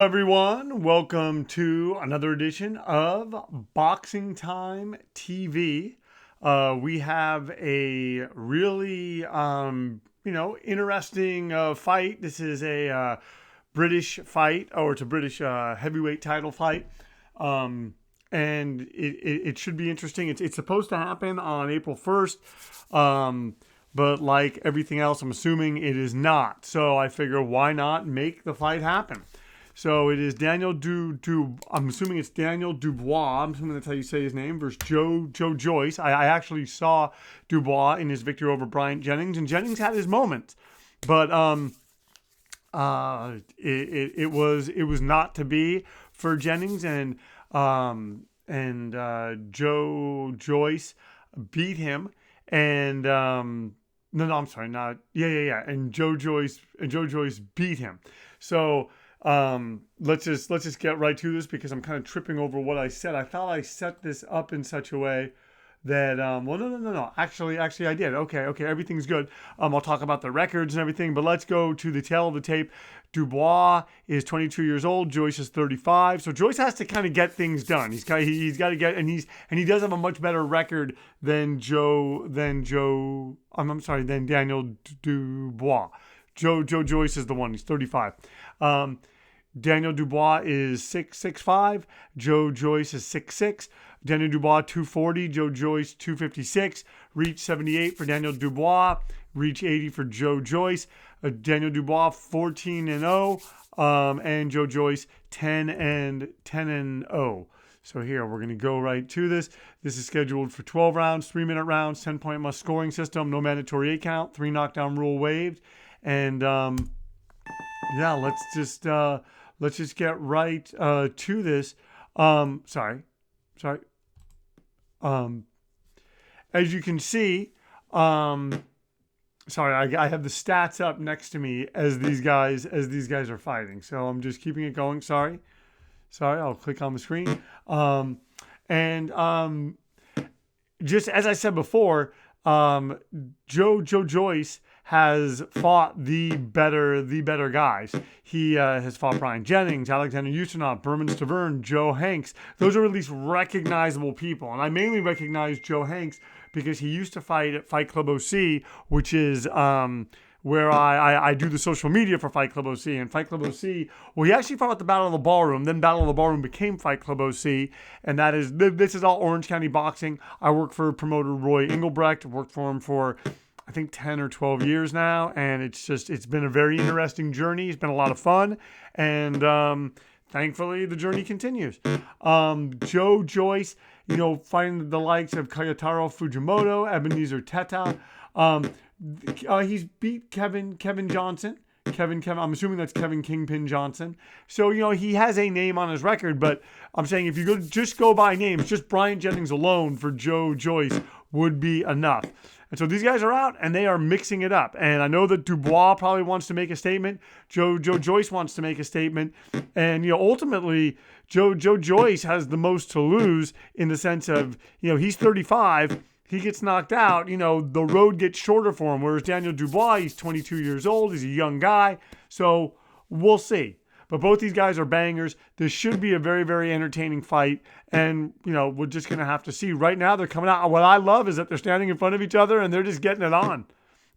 Everyone, welcome to another edition of Boxing Time TV. We have a really, interesting fight. This is a British fight, or it's a British heavyweight title fight. And it should be interesting. It's supposed to happen on April 1st. But like everything else, I'm assuming it is not. So I figure, why not make the fight happen? So it is I'm assuming it's Daniel Dubois. I'm assuming that's how you say his name, versus Joe Joyce. I actually saw Dubois in his victory over Bryant Jennings, and Jennings had his moments, but it was not to be for Jennings, and Joe Joyce beat him, and no, I'm sorry, not and Joe Joyce beat him. So let's just get right to this, because I'm kind of tripping over what I said. I thought I set this up in such a way that no. Actually I did. Okay, everything's good. I'll talk about the records and everything, but let's go to the tail of the tape. Dubois is 22 years old. Joyce is 35. So Joyce has to kind of get things done. He's got to get, and he does have a much better record than Daniel Dubois. Joe Joyce is the one. He's 35. Daniel Dubois is 6'5". Joe Joyce is 6'6". Daniel Dubois 240. Joe Joyce 256. Reach 78 for Daniel Dubois. Reach 80 for Joe Joyce. Daniel Dubois 14-0. And Joe Joyce 10-0. So here we're going to go right to this. This is scheduled for 12 rounds, 3-minute rounds, 10-point must scoring system, no mandatory 8 count, 3 knockdown rule waived, and let's just get right to this. Sorry. As you can see, I have the stats up next to me as these guys are fighting. So I'm just keeping it going. Sorry, I'll click on the screen. Just as I said before, Joe Joyce has fought the better guys. He has fought Brian Jennings, Alexander Ustinov, Berman Stavern, Joe Hanks. Those are at least recognizable people. And I mainly recognize Joe Hanks because he used to fight at Fight Club OC, which is where I do the social media for Fight Club OC. And Fight Club OC, well, he actually fought at the Battle of the Ballroom. Then Battle of the Ballroom became Fight Club OC. And this is all Orange County boxing. I work for promoter Roy Engelbrecht. Worked for him for, I think, 10 or 12 years now. And it's been a very interesting journey. It's been a lot of fun. And thankfully, the journey continues. Joe Joyce, fighting the likes of Kayotaro Fujimoto, Ebenezer Teta. He's beat Kevin Johnson. Kevin, I'm assuming that's Kevin Kingpin Johnson. So, he has a name on his record, but I'm saying if you just go by names, just Bryant Jennings alone for Joe Joyce would be enough. And so these guys are out and they are mixing it up. And I know that Dubois probably wants to make a statement. Joe Joyce wants to make a statement. And, ultimately, Joe Joyce has the most to lose in the sense of, he's 35. He gets knocked out, the road gets shorter for him. Whereas Daniel Dubois, he's 22 years old. He's a young guy. So we'll see. But both these guys are bangers. This should be a very, very entertaining fight. And, we're just going to have to see. Right now, they're coming out. What I love is that they're standing in front of each other and they're just getting it on.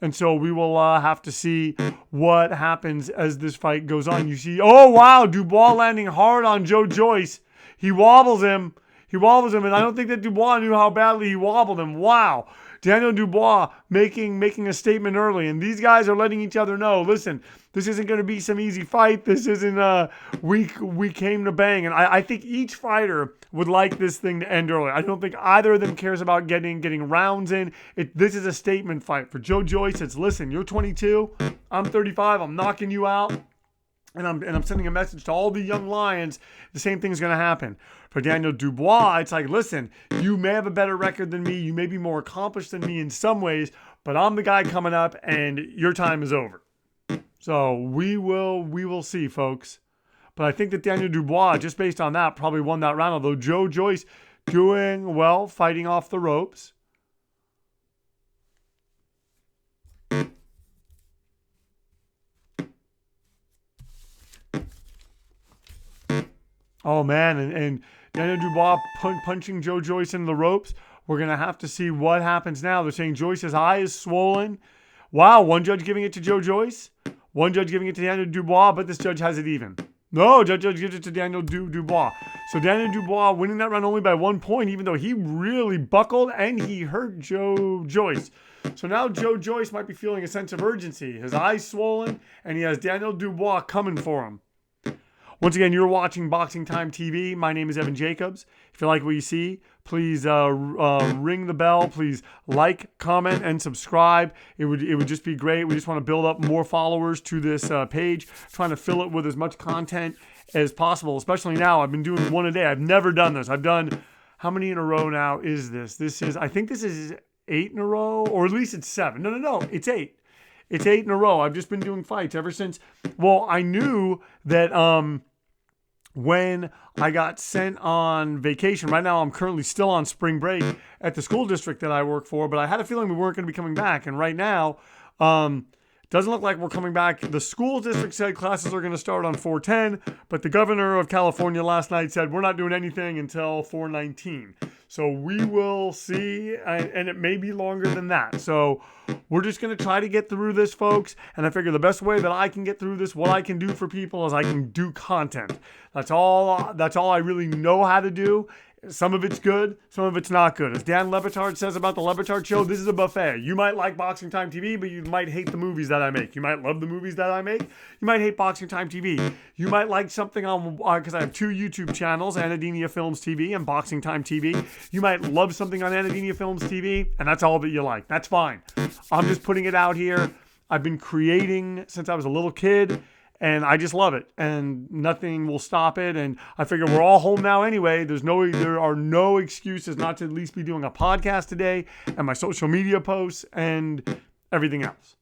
And so we will have to see what happens as this fight goes on. You see, oh, wow, Dubois landing hard on Joe Joyce. He wobbles him. And I don't think that Dubois knew how badly he wobbled him. Wow. Daniel Dubois making a statement early, and these guys are letting each other know, listen, this isn't going to be some easy fight. This isn't we came to bang. And I think each fighter would like this thing to end early. I don't think either of them cares about getting rounds in. This is a statement fight. For Joe Joyce, it's, listen, you're 22, I'm 35, I'm knocking you out. And I'm sending a message to all the young lions. The same thing's going to happen. For Daniel Dubois, it's like, listen, you may have a better record than me. You may be more accomplished than me in some ways, but I'm the guy coming up and your time is over. So we will see, folks. But I think that Daniel Dubois, just based on that, probably won that round. Although Joe Joyce doing well, fighting off the ropes. Oh, man. And Daniel Dubois punching Joe Joyce into the ropes. We're going to have to see what happens now. They're saying Joyce's eye is swollen. Wow, one judge giving it to Joe Joyce, one judge giving it to Daniel Dubois, but this judge has it even. No, judge gives it to Daniel Dubois. So Daniel Dubois winning that round only by 1 point, even though he really buckled and he hurt Joe Joyce. So now Joe Joyce might be feeling a sense of urgency. His eyes swollen, and he has Daniel Dubois coming for him. Once again, you're watching Boxing Time TV. My name is Evan Jacobs. If you like what you see, please ring the bell. Please like, comment, and subscribe. It would just be great. We just want to build up more followers to this page, trying to fill it with as much content as possible, especially now. I've been doing one a day. I've never done this. I've done, how many in a row now is this? I think this is 8 in a row, or at least it's 7. No, it's 8. It's 8 in a row. I've just been doing fights ever since. Well, I knew that when I got sent on vacation. Right now, I'm currently still on spring break at the school district that I work for, but I had a feeling we weren't going to be coming back. And right now, doesn't look like we're coming back. The school district said classes are going to start on 4/10, but the governor of California last night said we're not doing anything until 4/19. So we will see, and it may be longer than that. So we're just going to try to get through this, folks. And I figure the best way that I can get through this, what I can do for people, is I can do content. That's all I really know how to do. Some of it's good, some of it's not good. As Dan Le Batard says about the Le Batard Show, this is a buffet. You might like Boxing Time TV, but you might hate the movies that I make. You might love the movies that I make. You might hate Boxing Time TV. You might like something on, because I have 2 YouTube channels, Anadenia Films TV and Boxing Time TV. You might love something on Anadenia Films TV, and that's all that you like. That's fine. I'm just putting it out here. I've been creating since I was a little kid. And I just love it, and nothing will stop it. And I figure we're all home now anyway. There are no excuses not to at least be doing a podcast today, and my social media posts, and everything else.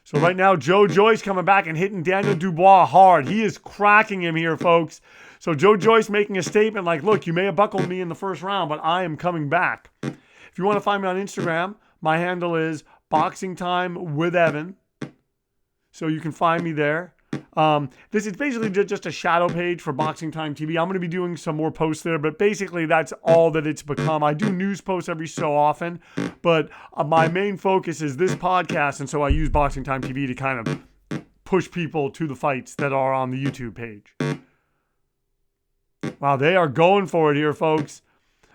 So right now, Joe Joyce coming back and hitting Daniel Dubois hard. He is cracking him here, folks. So Joe Joyce making a statement like, look, you may have buckled me in the first round, but I am coming back. If you want to find me on Instagram, my handle is Boxing Time with Evan. So you can find me there. This is basically just a shadow page for Boxing Time TV. I'm going to be doing some more posts there, but basically that's all that it's become. I do news posts every so often, but my main focus is this podcast, and so I use Boxing Time TV to kind of push people to the fights that are on the YouTube page. Wow, they are going for it here, folks.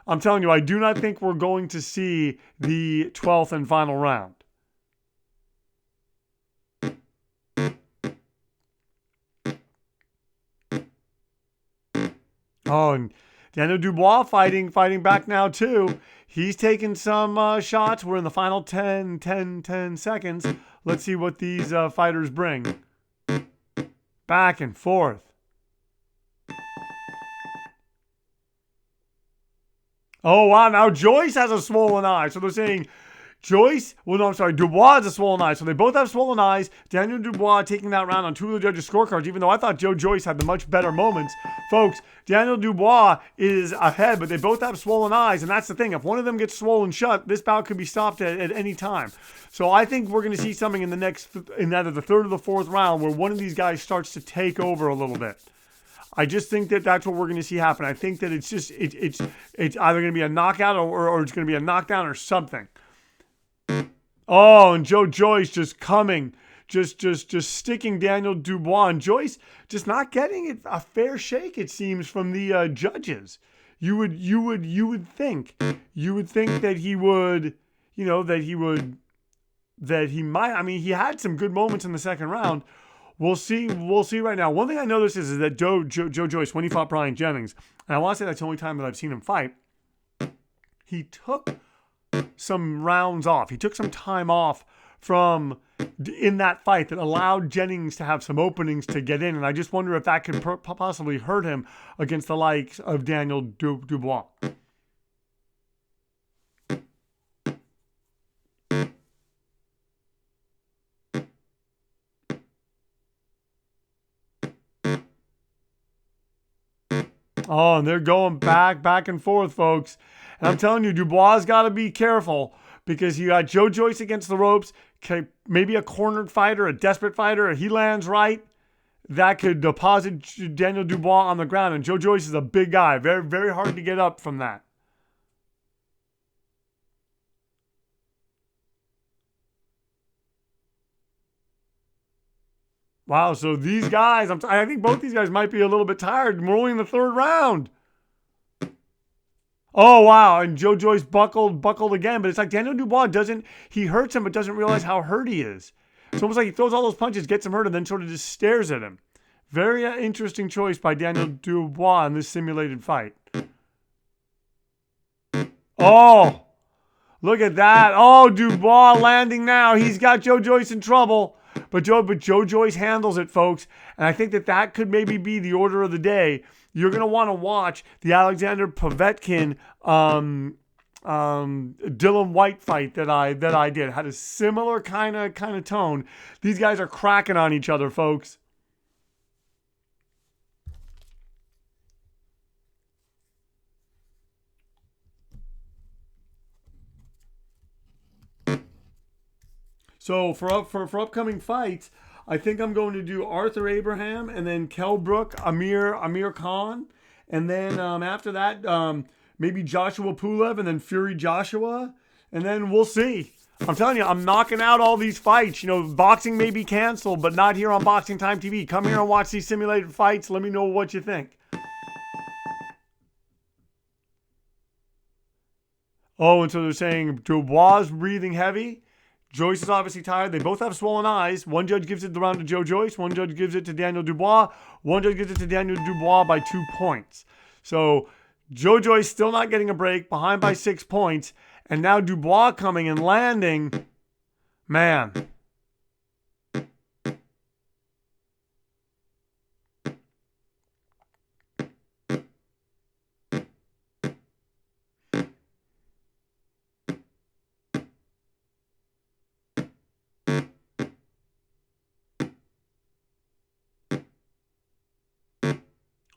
I'm telling you, I do not think we're going to see the 12th and final round. Oh, and Daniel Dubois fighting back now, too. He's taking some shots. We're in the final 10 seconds. Let's see what these fighters bring. Back and forth. Oh, wow. Now Joyce has a swollen eye. So they're saying Dubois has a swollen eye. So they both have swollen eyes. Daniel Dubois taking that round on 2 of the judges' scorecards, even though I thought Joe Joyce had the much better moments. Folks, Daniel Dubois is ahead, but they both have swollen eyes, and that's the thing. If one of them gets swollen shut, this bout could be stopped at any time. So I think we're going to see something in either the 3rd or the 4th round where one of these guys starts to take over a little bit. I just think that that's what we're going to see happen. I think that it's either going to be a knockout or it's going to be a knockdown or something. Oh, and Joe Joyce just coming, just sticking Daniel Dubois, and Joyce just not getting a fair shake, it seems, from the judges. You would think that he would, that he might. I mean, he had some good moments in the second round. We'll see right now. One thing I noticed is that Joe Joyce, when he fought Brian Jennings, and I want to say that's the only time that I've seen him fight, he took some rounds off. He took some time off from in that fight that allowed Jennings to have some openings to get in. And I just wonder if that could possibly hurt him against the likes of Daniel Dubois. Oh, and they're going back and forth, folks. And I'm telling you, Dubois got to be careful because you got Joe Joyce against the ropes, maybe a cornered fighter, a desperate fighter, and he lands right. that could deposit Daniel Dubois on the ground. And Joe Joyce is a big guy. Very, very hard to get up from that. Wow, so these guys, I think both these guys might be a little bit tired. We're only in the third round. Oh, wow, and Joe Joyce buckled again. But it's like Daniel Dubois he hurts him but doesn't realize how hurt he is. It's almost like he throws all those punches, gets him hurt, and then sort of just stares at him. Very interesting choice by Daniel Dubois in this simulated fight. Oh, look at that. Oh, Dubois landing now. He's got Joe Joyce in trouble. But Joe Joyce handles it, folks. And I think that could maybe be the order of the day. You're going to want to watch the Alexander Povetkin Dylan White fight that I did. It had a similar kind of tone. These guys are cracking on each other, folks. So for upcoming fights, I think I'm going to do Arthur Abraham and then Kell Brook, Amir Khan, and then after that maybe Joshua Pulev and then Fury Joshua, and then we'll see. I'm telling you, I'm knocking out all these fights. You know, boxing may be canceled, but not here on Boxing Time TV. Come here and watch these simulated fights. Let me know what you think. Oh, and so they're saying Dubois breathing heavy. Joyce is obviously tired. They both have swollen eyes. One judge gives it the round to Joe Joyce. One judge gives it to Daniel Dubois. One judge gives it to Daniel Dubois by 2 points. So Joe Joyce still not getting a break, behind by 6 points. And now Dubois coming and landing. Man.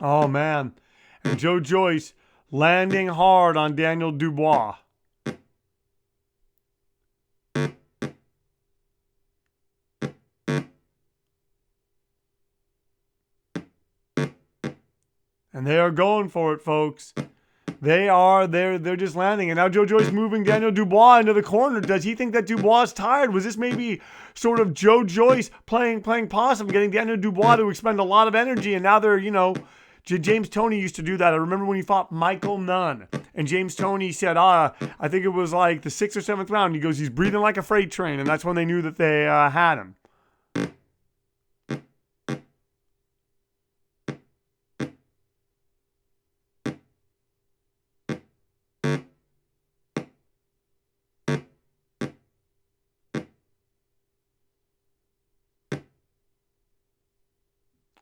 Oh, man. And Joe Joyce landing hard on Daniel Dubois. And they are going for it, folks. They're just landing. And now Joe Joyce moving Daniel Dubois into the corner. Does he think that Dubois is tired? Was this maybe sort of Joe Joyce playing possum, getting Daniel Dubois to expend a lot of energy? And now they're, James Toney used to do that. I remember when he fought Michael Nunn. And James Toney said, I think it was like the 6th or 7th round. He goes, he's breathing like a freight train. And that's when they knew that they had him.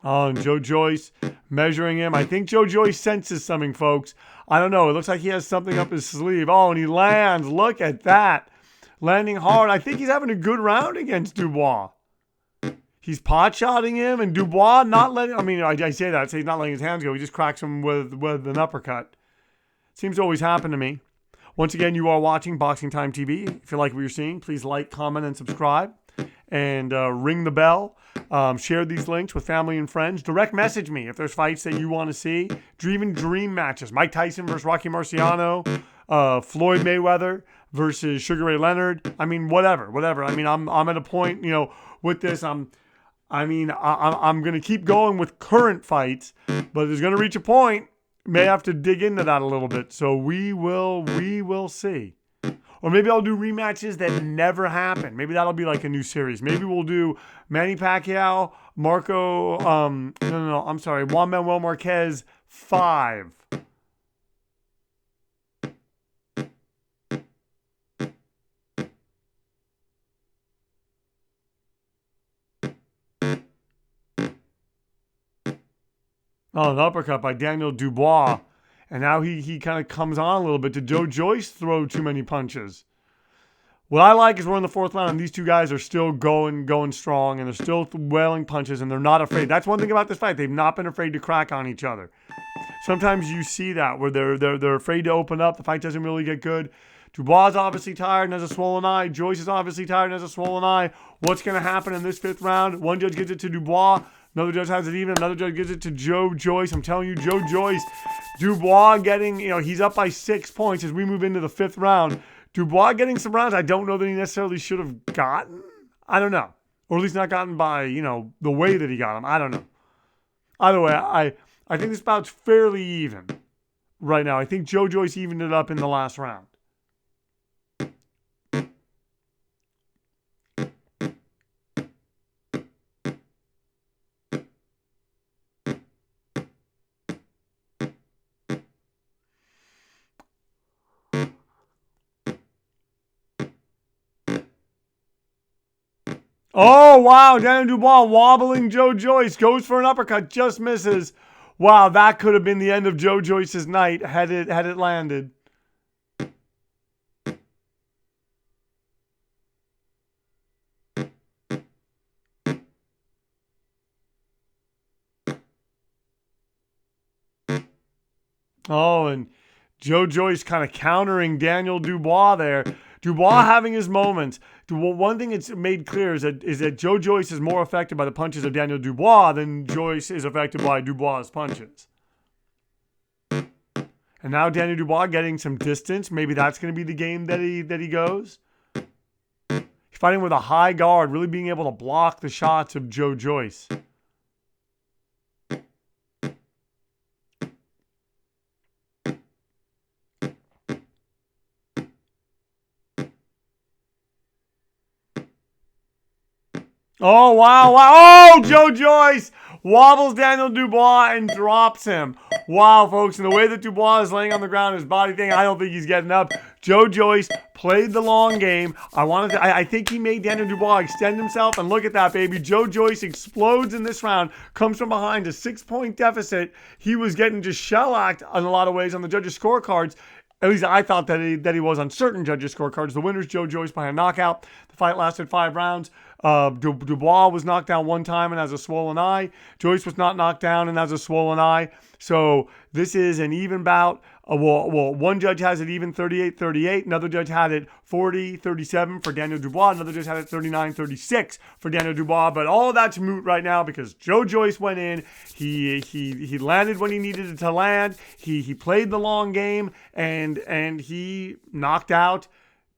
Oh, and Joe Joyce measuring him. I think Joe Joyce senses something, folks. I don't know. It looks like he has something up his sleeve. Oh, and he lands. Look at that. Landing hard. I think he's having a good round against Dubois. He's pot-shotting him, and Dubois not letting... I say that. I say he's not letting his hands go. He just cracks him with an uppercut. Seems to always happen to me. Once again, you are watching Boxing Time TV. If you like what you're seeing, please like, comment, and subscribe. And ring the bell. Share these links with family and friends. Direct message me if there's fights that you want to see. Even dream matches. Mike Tyson versus Rocky Marciano. Floyd Mayweather versus Sugar Ray Leonard. Whatever. I'm at a point, with this. I'm going to keep going with current fights, but there's going to reach a point. May have to dig into that a little bit. So we will see. Or maybe I'll do rematches that never happen. Maybe that'll be like a new series. Maybe we'll do Manny Pacquiao, Juan Manuel Marquez 5. Oh, an uppercut by Daniel Dubois. And now he kind of comes on a little bit. Did Joe Joyce throw too many punches? What I like is we're in the 4th round and these two guys are still going strong and they're still wailing punches and they're not afraid. That's one thing about this fight. They've not been afraid to crack on each other. Sometimes you see that where they're afraid to open up. The fight doesn't really get good. Dubois is obviously tired and has a swollen eye. Joyce is obviously tired and has a swollen eye. What's going to happen in this 5th round? One judge gives it to Dubois. Another judge has it even. Another judge gives it to Joe Joyce. I'm telling you, Joe Joyce. Dubois getting, he's up by 6 points as we move into the 5th round. Dubois getting some rounds I don't know that he necessarily should have gotten. I don't know. Or at least not gotten by, the way that he got them. I don't know. Either way, I think this bout's fairly even right now. I think Joe Joyce evened it up in the last round. Oh, wow. Daniel Dubois wobbling Joe Joyce. Goes for an uppercut. Just misses. Wow, that could have been the end of Joe Joyce's night had it landed. Oh, and Joe Joyce kind of countering Daniel Dubois there. Dubois having his moments. One thing it's made clear is that Joe Joyce is more affected by the punches of Daniel Dubois than Joyce is affected by Dubois' punches. And now Daniel Dubois getting some distance. Maybe that's going to be the game that he goes. He's fighting with a high guard, really being able to block the shots of Joe Joyce. Oh, wow. Oh, Joe Joyce wobbles Daniel Dubois and drops him. Wow, folks. And the way that Dubois is laying on the ground, his body thing, I don't think he's getting up. Joe Joyce played the long game. I think he made Daniel Dubois extend himself. And look at that, baby. Joe Joyce explodes in this round, comes from behind a 6-point deficit. He was getting just shellacked in a lot of ways on the judges' scorecards. At least I thought that he was on certain judges' scorecards. The winner's Joe Joyce by a knockout. The fight lasted 5 rounds. Dubois was knocked down one time and has a swollen eye. Joyce was not knocked down and has a swollen eye. So this is an even bout. One judge has it even 38-38. Another judge had it 40-37 for Daniel Dubois. Another judge had it 39-36 for Daniel Dubois. But all of that's moot right now because Joe Joyce went in. He landed when he needed it to land. He played the long game and he knocked out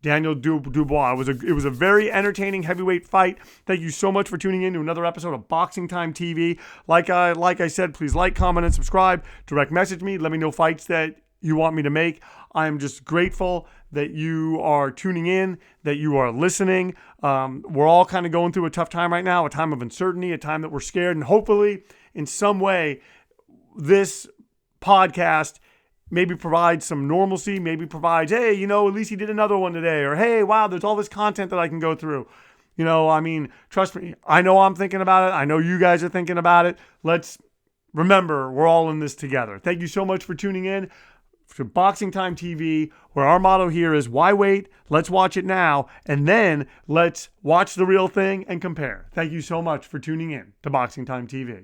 Daniel Dubois. It was a very entertaining heavyweight fight. Thank you so much for tuning in to another episode of Boxing Time TV. Like I said, please like, comment, and subscribe. Direct message me. Let me know fights that you want me to make. I am just grateful that you are tuning in, that you are listening. We're all kind of going through a tough time right now, a time of uncertainty, a time that we're scared, and hopefully in some way this podcast maybe provides some normalcy, maybe provides, hey, at least he did another one today, or hey, wow, there's all this content that I can go through. Trust me, I know I'm thinking about it. I know you guys are thinking about it. Let's remember, we're all in this together. Thank you so much for tuning in to Boxing Time TV, where our motto here is, why wait? Let's watch it now, and then let's watch the real thing and compare. Thank you so much for tuning in to Boxing Time TV.